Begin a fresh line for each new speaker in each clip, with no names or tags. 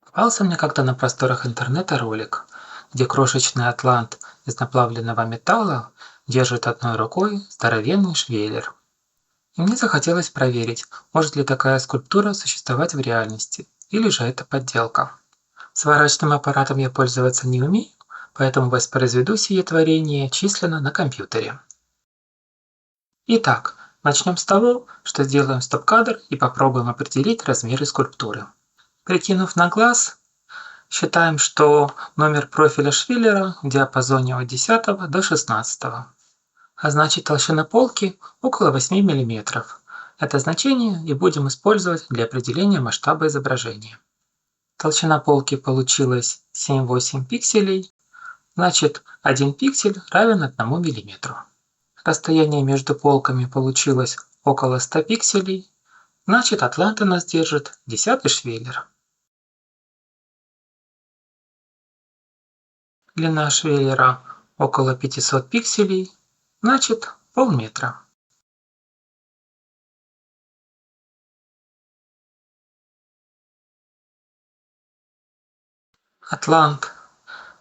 Попался мне как-то на просторах интернета ролик, где крошечный атлант из наплавленного металла держит одной рукой здоровенный швеллер. И мне захотелось проверить, может ли такая скульптура существовать в реальности, или же это подделка. Сварочным аппаратом я пользоваться не умею, поэтому воспроизведу сие творение численно на компьютере. Итак, начнем с того, что сделаем стоп-кадр и попробуем определить размеры скульптуры. Прикинув на глаз, считаем, что номер профиля швеллера в диапазоне от 10 до 16, а значит толщина полки около 8 мм. Это значение и будем использовать для определения масштаба изображения. Толщина полки получилась 7-8 пикселей, значит 1 пиксель равен 1 мм. Расстояние между полками получилось около 100 пикселей, значит атлант у нас держит 10 швеллер. Длина швеллера около 500 пикселей, значит полметра. Атлант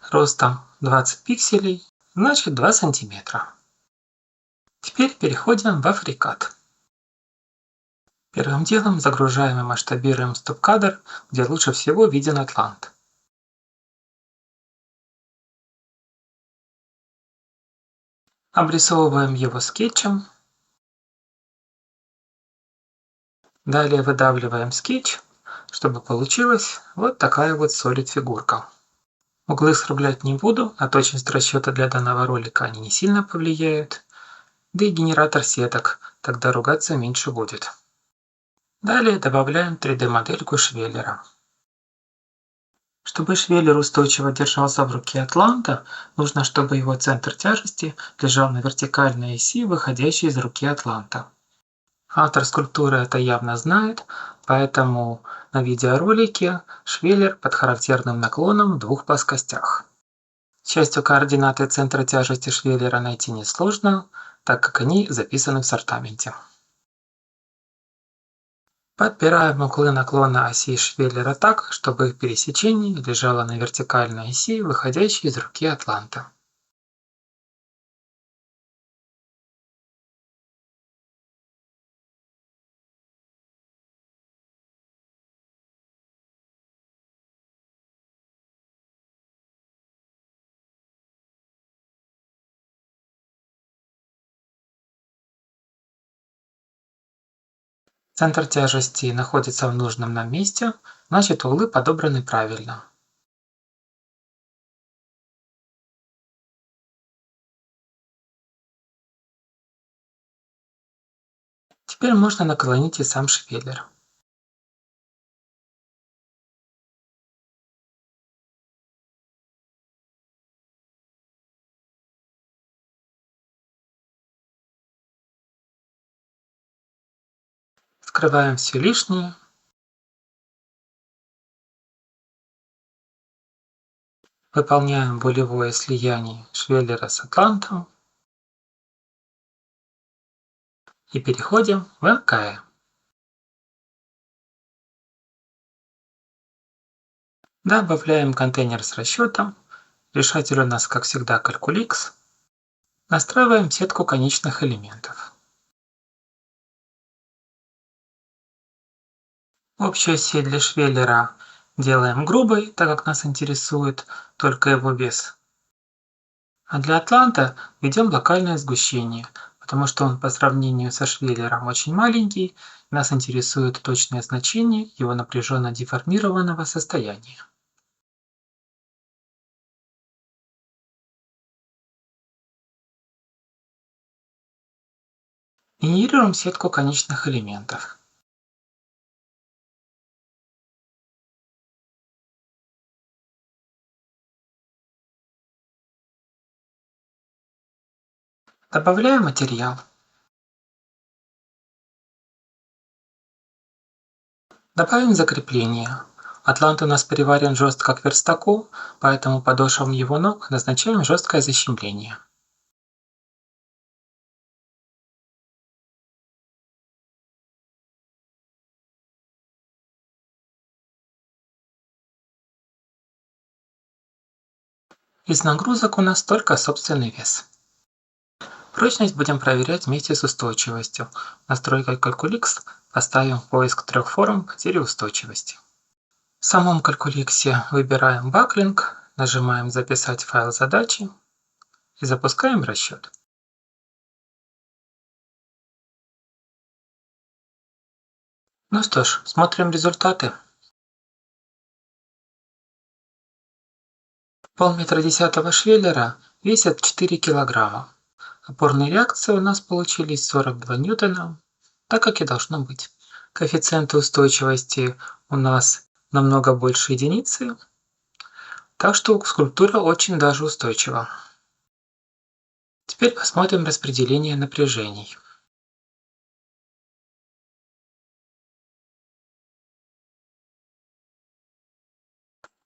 ростом 20 пикселей, значит 2 сантиметра. Теперь переходим в FreeCAD. Первым делом загружаем и масштабируем стоп-кадр, где лучше всего виден атлант. Обрисовываем его скетчем. Далее выдавливаем скетч, чтобы получилась вот такая вот solid фигурка. Углы скруглять не буду, а точность расчета для данного ролика они не сильно повлияют. Да и генератор сеток, тогда ругаться меньше будет. Далее добавляем 3D-модельку швеллера. Чтобы швеллер устойчиво держался в руке атланта, нужно, чтобы его центр тяжести лежал на вертикальной оси, выходящей из руки атланта. Автор скульптуры это явно знает, поэтому на видеоролике швеллер под характерным наклоном в двух плоскостях. К счастью, координаты центра тяжести швеллера найти несложно, так как они записаны в сортаменте. Подбираем углы наклона оси швеллера так, чтобы их пересечение лежало на вертикальной оси, выходящей из руки атланта. Центр тяжести находится в нужном нам месте, значит углы подобраны правильно. Теперь можно наклонить и сам швеллер. Скрываем все лишнее. Выполняем болевое слияние швеллера с атлантом. И переходим в МК. Добавляем контейнер с расчетом. Решатель у нас, как всегда, Calculix. Настраиваем сетку конечных элементов. Общую сеть для швеллера делаем грубой, так как нас интересует только его вес. А для атланта введем локальное сгущение, потому что он по сравнению со швеллером очень маленький, и нас интересует точное значение его напряженно деформированного состояния. Генерируем сетку конечных элементов. Добавляем материал. Добавим закрепление. Атлант у нас приварен жестко к верстаку, поэтому подошвам его ног назначаем жесткое защемление. Из нагрузок у нас только собственный вес. Прочность будем проверять вместе с устойчивостью. Настройкой Calculix поставим в поиск 3 форм потери устойчивости. В самом Calculix выбираем баклинг, нажимаем «Записать файл задачи» и запускаем расчет. Ну что ж, смотрим результаты. Полметра 10 швеллера весят 4 килограмма. Опорные реакции у нас получились 42 ньютона, так как и должно быть. Коэффициенты устойчивости у нас намного больше единицы, так что скульптура очень даже устойчива. Теперь посмотрим распределение напряжений.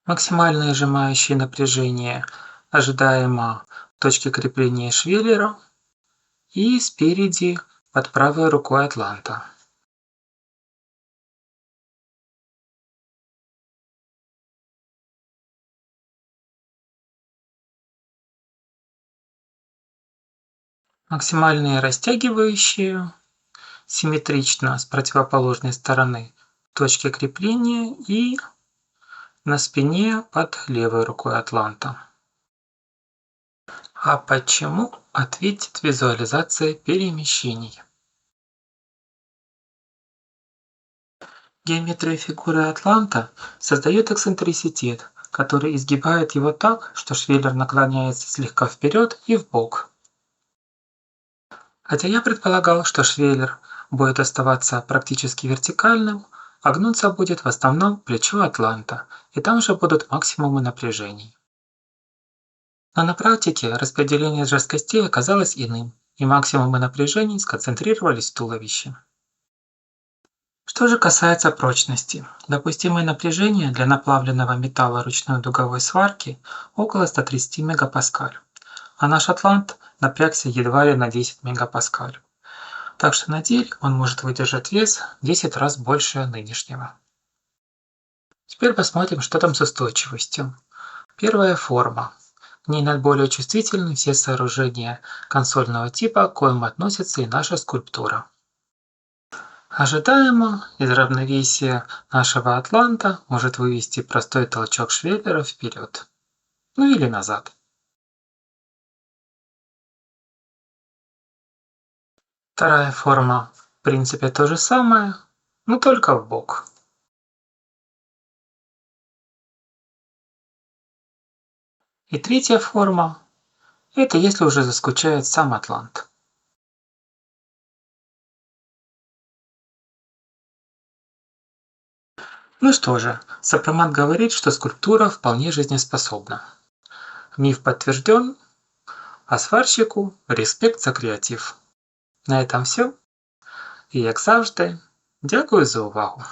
Максимальное сжимающее напряжение ожидаемо в точке крепления швеллера и спереди под правой рукой атланта. Максимальные растягивающие симметрично с противоположной стороны в точке крепления и на спине под левой рукой атланта. А почему, ответит визуализация перемещений. Геометрия фигуры атланта создает эксцентриситет, который изгибает его так, что швеллер наклоняется слегка вперед и вбок. Хотя я предполагал, что швеллер будет оставаться практически вертикальным, а гнуться будет в основном плечо атланта, и там же будут максимумы напряжений. Но на практике распределение жесткостей оказалось иным, и максимумы напряжений сконцентрировались в туловище. Что же касается прочности, допустимое напряжение для наплавленного металла ручной дуговой сварки около 130 мегапаскаль, а наш атлант напрягся едва ли на 10 мегапаскаль. Так что на деле он может выдержать вес в 10 раз больше нынешнего. Теперь посмотрим, что там с устойчивостью. Первая форма. К ней наиболее чувствительны все сооружения консольного типа, к коим относится и наша скульптура. Ожидаемо из равновесия нашего атланта может вывести простой толчок швеллера вперед, ну или назад. Вторая форма в принципе то же самое, но только в бок. И третья форма – это если уже заскучает сам атлант. Ну что же, сопромат говорит, что скульптура вполне жизнеспособна. Миф подтвержден, а сварщику респект за креатив. На этом все. І як завжди, дякую за увагу!